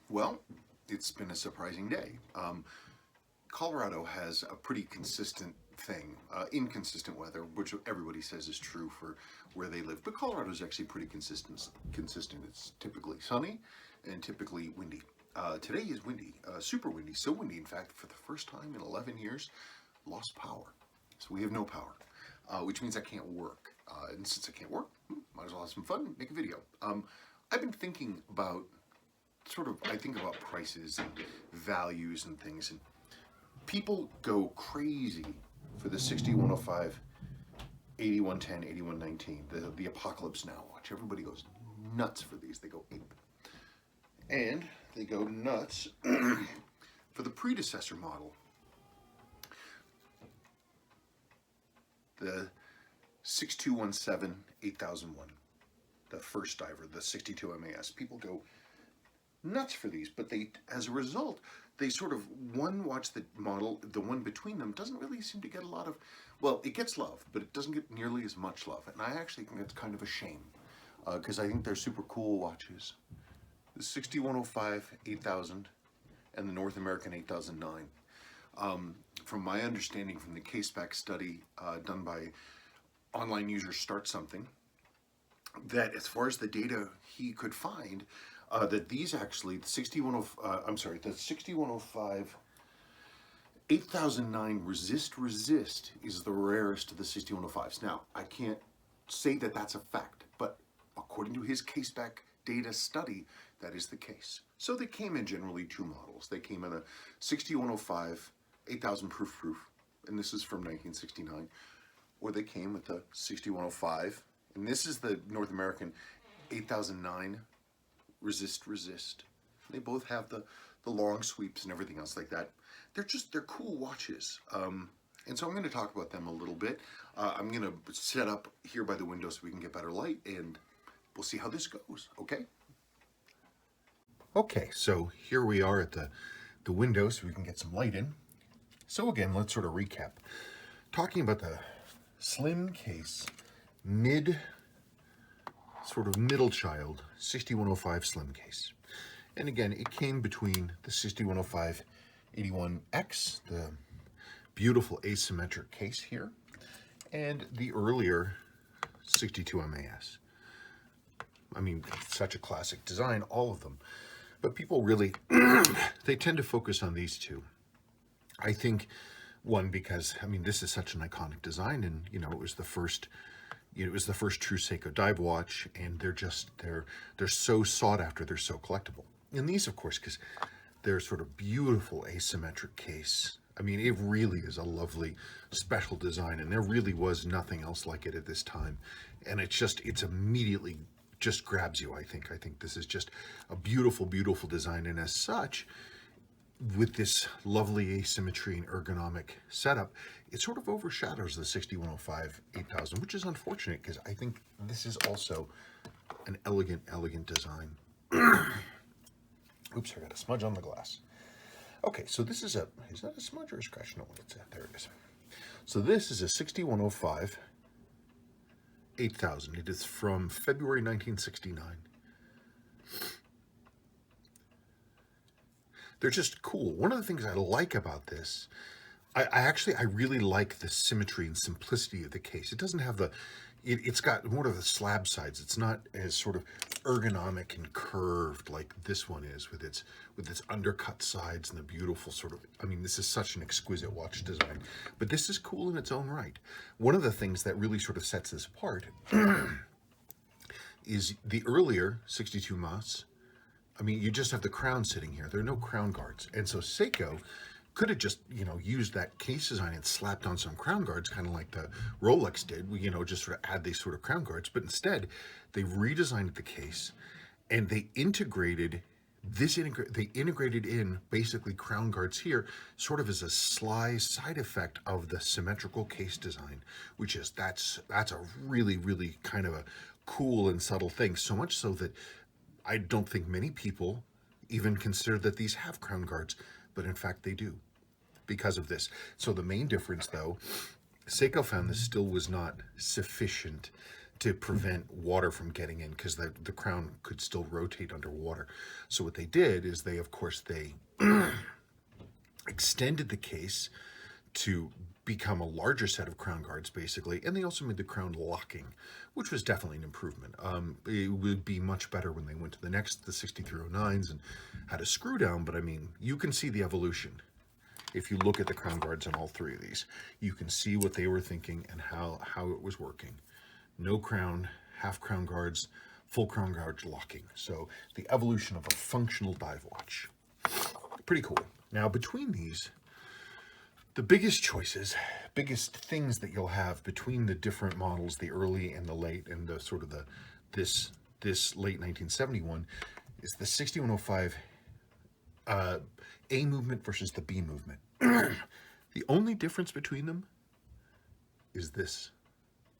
Well, it's been a surprising day. Colorado has a pretty consistent thing, inconsistent weather, which everybody says is true for where they live. But Colorado is actually pretty consistent. Consistent. It's typically sunny and typically windy. Today is windy, super windy, so windy, in fact, for the first time in 11 years, lost power. So we have no power, which means I can't work. And since I can't work, might as well have some fun, make a video. I've been thinking about I think about prices and values and things, and people go crazy for the 6105, 8110, 8119, the Apocalypse Now watch. Everybody goes nuts for these. They go ape. And they go nuts for the predecessor model, the 6217 8001, the first diver, the 62 MAS. People go nuts for these, but they, as a result, they sort of, one watch the model, the one between them doesn't really seem to get a lot of, well, it gets love, but it doesn't get nearly as much love. And I actually think that's kind of a shame, because I think they're super cool watches. The 6105 8000 and the North American 8009. From my understanding from the case-back study done by online user Start Something, that as far as the data he could find, that these actually, the 6105 8009 resist is the rarest of the 6105s. Now, I can't say that that's a fact, but according to his case-back data study, that is the case. So they came in generally two models. They came in a 6105 8000 proof, and this is from 1969, or they came with the 6105, and this is the North American 8009 resist. They both have the long sweeps and everything else like that. They're cool watches. And so I'm going to talk about them a little bit. I'm going to set up here by the window so we can get better light, and we'll see how this goes, okay? Okay, so here we are at the window so we can get some light in. So again, let's sort of recap. Talking about the slim case, middle child 6105 slim case. And again, it came between the 6105 81X, the beautiful asymmetric case here, and the earlier 62 MAS. I mean, such a classic design, all of them. But people really, they tend to focus on these two. I think, one, because, I mean, this is such an iconic design, and, you know, it was the first true Seiko dive watch, and they're so sought after, they're so collectible. And these, of course, because they're sort of beautiful asymmetric case. I mean, it really is a lovely, special design, and there really was nothing else like it at this time. And it's immediately just grabs you, I think. I think this is just a beautiful, beautiful design, and as such, with this lovely asymmetry and ergonomic setup, it sort of overshadows the 6105 8000, which is unfortunate because I think this is also an elegant, elegant design. Oops, I got a smudge on the glass. Okay, so this is that a smudge or a scratch? No, there it is. So this is a 6105 8000. It is from February 1969. They're just cool. One of the things I like about this, I really like the symmetry and simplicity of the case. It doesn't have it's got more of the slab sides. It's not as sort of ergonomic and curved like this one is with its undercut sides and the beautiful sort of, I mean, this is such an exquisite watch design, but this is cool in its own right. One of the things that really sort of sets this apart is the earlier 62 MAS. I mean, you just have the crown sitting here. There are no crown guards. And so Seiko could have just, used that case design and slapped on some crown guards, kind of like the Rolex did, just sort of add these sort of crown guards. But instead, they redesigned the case and they integrated in basically crown guards here, sort of as a sly side effect of the symmetrical case design, which is, that's a really, really kind of a cool and subtle thing. So much so that I don't think many people even consider that these have crown guards, but in fact they do because of this. So the main difference, though, Seiko found this still was not sufficient to prevent water from getting in, because the crown could still rotate underwater. So what they did is they, of course, they extended the case to become a larger set of crown guards, basically, and they also made the crown locking, which was definitely an improvement. It would be much better when they went to the 6309s and had a screw down, but I mean, you can see the evolution. If you look at the crown guards on all three of these, you can see what they were thinking and how it was working. No crown, half crown guards, full crown guards locking. So the evolution of a functional dive watch. Pretty cool. Now between these, the biggest choices, biggest things that you'll have between the different models, the early and the late, and the sort of this late 1971, is the 6105 A movement versus the B movement. The only difference between them is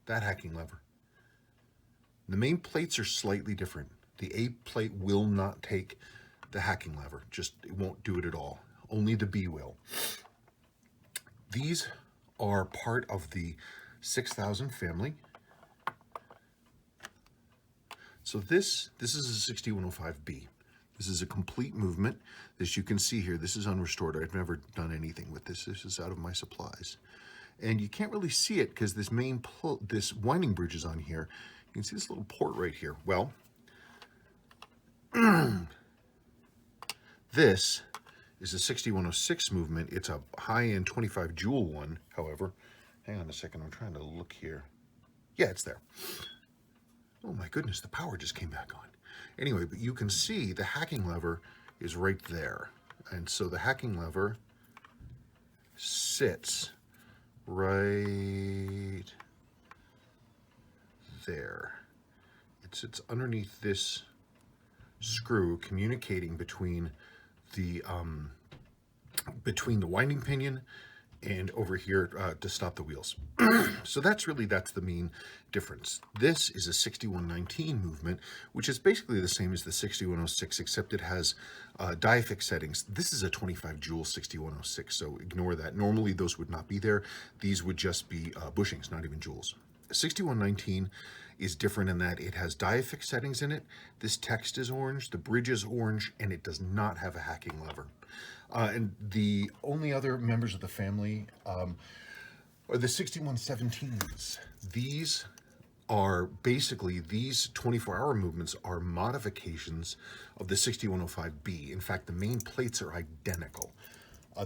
that hacking lever. The main plates are slightly different. The A plate will not take the hacking lever, it won't do it at all. Only the B will. These are part of the 6000 family. So this is a 6105B. This is a complete movement. As you can see here, this is unrestored. I've never done anything with this. This is out of my supplies. And you can't really see it because this this winding bridge is on here. You can see this little port right here. Well, this is a 6106 movement. It's a high-end 25 jewel one, however. Hang on a second, I'm trying to look here. Yeah, it's there. Oh my goodness, the power just came back on. Anyway, but you can see the hacking lever is right there. And so the hacking lever sits right there. It sits underneath this screw, communicating between the winding pinion and over here to stop the wheels. So that's the main difference. This is a 6119 movement, which is basically the same as the 6106, except it has diaphyx settings. This is a 25 jewel 6106, so ignore that. Normally those would not be there. These would just be bushings, not even jewels. 6119 is different in that it has diaphyx settings in it. This text is orange, the bridge is orange, and it does not have a hacking lever. And the only other members of the family are the 6117s. These are basically, these 24-hour movements are modifications of the 6105B. In fact, the main plates are identical.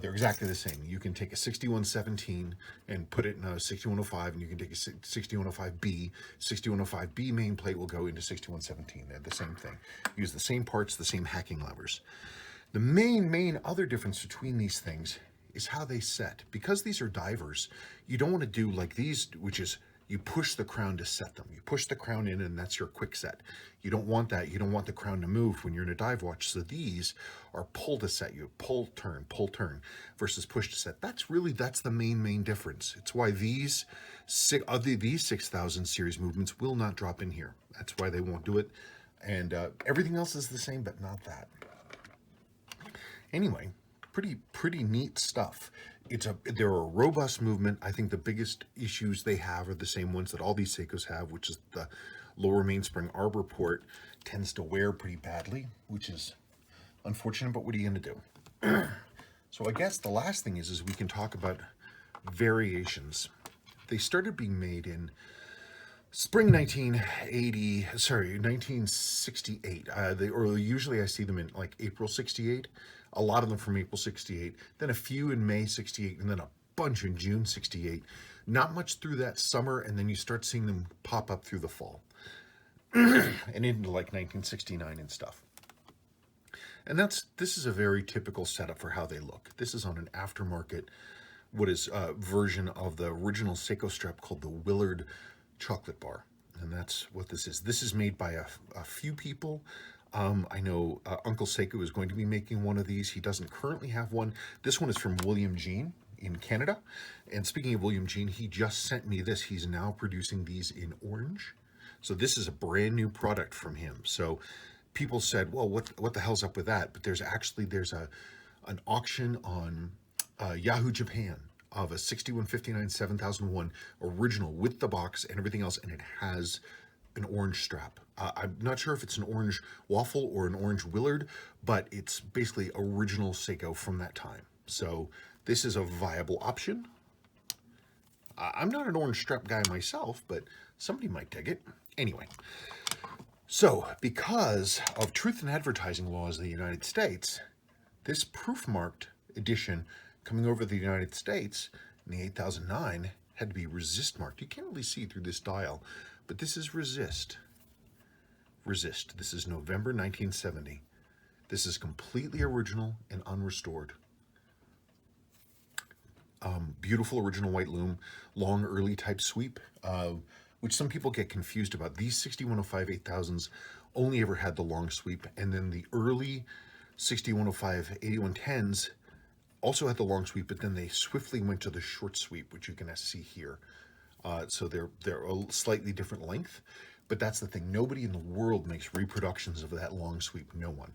They're exactly the same. You can take a 6117 and put it in a 6105, and you can take a 6105B. 6105B main plate will go into 6117. They're the same thing. Use the same parts, the same hacking levers. The main other difference between these things is how they set. Because these are divers, you don't want to do like these, which is you push the crown to set them. You push the crown in and that's your quick set. You don't want that. You don't want the crown to move when you're in a dive watch. So these are pull to set. You pull, turn, versus push to set. That's the main difference. It's why these 6000 series movements will not drop in here. That's why they won't do it. And everything else is the same, but not that. Anyway, pretty neat stuff. They're a robust movement. I think the biggest issues they have are the same ones that all these Seikos have, which is the lower mainspring arbor port tends to wear pretty badly, which is unfortunate, but what are you going to do? So I guess the last thing is we can talk about variations. They started being made in spring 1968. Or usually I see them in like April 68. A lot of them from April 68, then a few in May 68, and then a bunch in June 68. Not much through that summer, and then you start seeing them pop up through the fall. And into like 1969 and stuff. And this is a very typical setup for how they look. This is on an aftermarket, version of the original Seiko strap called the Willard chocolate bar. And that's what this is. This is made by a few people. I know Uncle Seiko is going to be making one of these. He doesn't currently have one. This one is from William Jean in Canada. And speaking of William Jean, he just sent me this. He's now producing these in orange. So this is a brand new product from him. So people said, well, what the hell's up with that? But there's an auction on Yahoo Japan of a 6159 7001 original with the box and everything else, and it has an orange strap. I'm not sure if it's an orange waffle or an orange Willard, but it's basically original Seiko from that time. So this is a viable option. I'm not an orange strap guy myself, but somebody might dig it. Anyway, so because of truth in advertising laws in the United States, this proof-marked edition coming over the United States in the 8009 had to be resist marked. You can't really see through this dial, but this is resist. Resist. This is November 1970. This is completely original and unrestored. Beautiful original white loom, long early type sweep, which some people get confused about. These 6105 8000s only ever had the long sweep, and then the early 6105 8110s also had the long sweep, but then they swiftly went to the short sweep, which you can see here. So they're a slightly different length, but that's the thing. Nobody in the world makes reproductions of that long sweep. No one.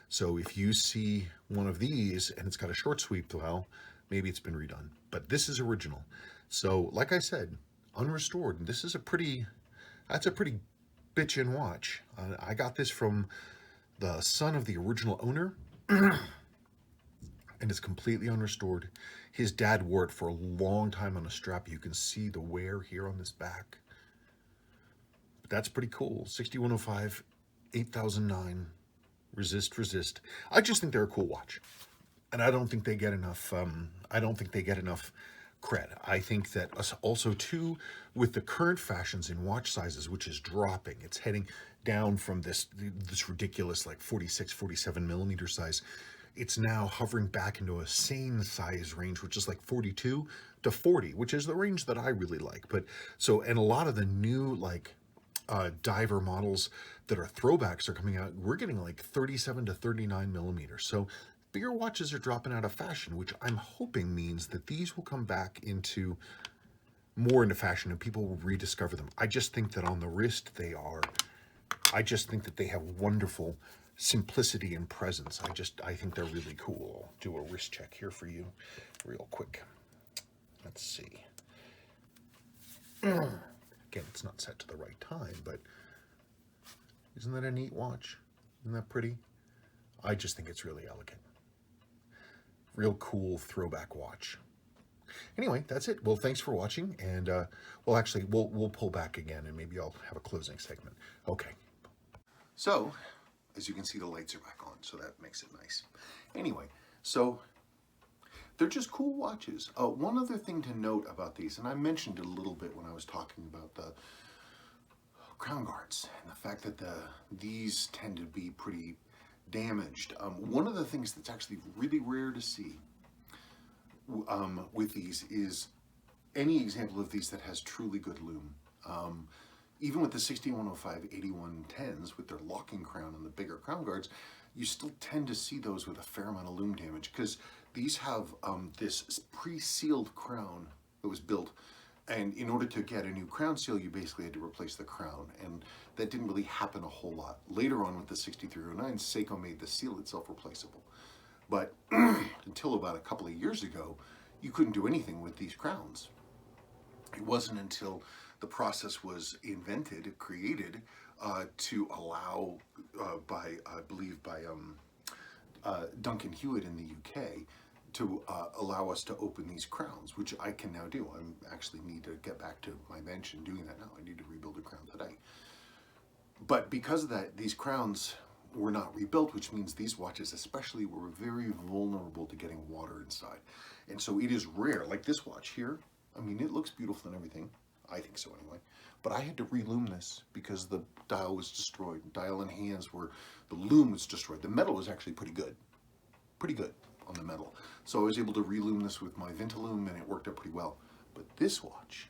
So if you see one of these and it's got a short sweep, well, maybe it's been redone. But this is original. So like I said, unrestored. This is that's a pretty bitchin' watch. I got this from the son of the original owner. And it's completely unrestored. His dad wore it for a long time on a strap. You can see the wear here on this back. But that's pretty cool. 6105, 8009, resist. I just think they're a cool watch. And I don't think they get enough, cred. I think that also too, with the current fashions in watch sizes, which is dropping, it's heading down from this ridiculous like 46, 47 millimeter size. It's now hovering back into a sane size range, which is like 42 to 40, which is the range that I really like. But so, and a lot of the new like diver models that are throwbacks are coming out. We're getting like 37 to 39 millimeters. So bigger watches are dropping out of fashion, which I'm hoping means that these will come back more into fashion and people will rediscover them. I just think that on the wrist I just think that they have wonderful simplicity and presence. I think they're really cool. I'll do a wrist check here for you real quick. Let's see. Again, it's not set to the right time, but isn't that a neat watch? Isn't that pretty? I just think it's really elegant. Real cool throwback watch. Anyway, that's it. Well, thanks for watching, and we'll pull back again, and maybe I'll have a closing segment. Okay. So, as you can see, the lights are back on, so that makes it nice. Anyway, so they're just cool watches. One other thing to note about these, and I mentioned it a little bit when I was talking about the crown guards and the fact that these tend to be pretty damaged. One of the things that's actually really rare to see with these is any example of these that has truly good loom. Even with the 6105 8110s with their locking crown and the bigger crown guards, you still tend to see those with a fair amount of loom damage because these have this pre-sealed crown that was built, and in order to get a new crown seal, you basically had to replace the crown, and that didn't really happen a whole lot. Later on with the 6309, Seiko made the seal itself replaceable. But until about a couple of years ago, you couldn't do anything with these crowns. It wasn't until the process was created to allow I believe by Duncan Hewitt in the UK to allow us to open these crowns, which I can now do. I actually need to get back to my bench and doing that now. I need to rebuild a crown today. But because of that, these crowns were not rebuilt, which means these watches especially were very vulnerable to getting water inside. And so it is rare, like this watch here. I mean, it looks beautiful and everything. I think so anyway. But I had to reloom this because the dial was destroyed. Dial and hands the loom was destroyed. The metal was actually pretty good on the metal. So I was able to reloom this with my Vintaloom and it worked out pretty well. But this watch,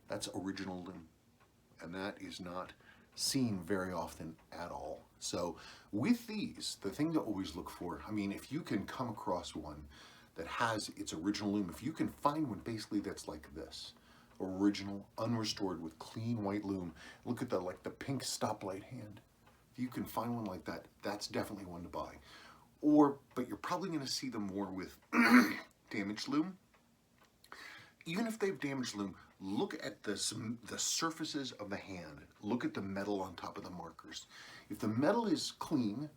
that's original loom. And that is not seen very often at all. So with these, the thing to always look for, I mean, if you can come across one that has its original loom, if you can find one basically that's like this, original, unrestored with clean white loom, look at the pink stoplight hand. If you can find one like that, that's definitely one to buy. But you're probably going to see them more with damaged loom. Even if they have damaged loom, look at the surfaces of the hand. Look at the metal on top of the markers. If the metal is clean,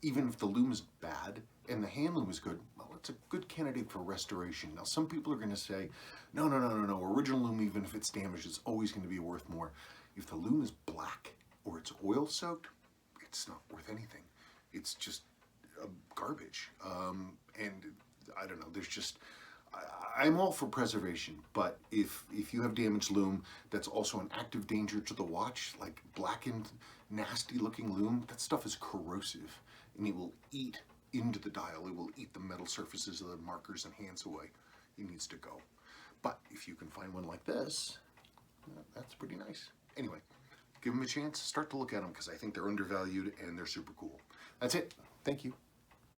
even if the loom is bad and the hand loom is good, well, it's a good candidate for restoration. Now, some people are going to say, no, no, no, no, no, original loom, even if it's damaged, is always going to be worth more. If the loom is black or it's oil soaked, it's not worth anything. It's just garbage. And I don't know, there's just, I'm all for preservation, but if you have damaged loom that's also an active danger to the watch, like blackened, nasty looking loom, that stuff is corrosive and it will eat into the dial. It will eat the metal surfaces of the markers and hands away. It needs to go. But if you can find one like this, that's pretty nice. Anyway, give them a chance, start to look at them because I think they're undervalued and they're super cool. That's it. Thank you.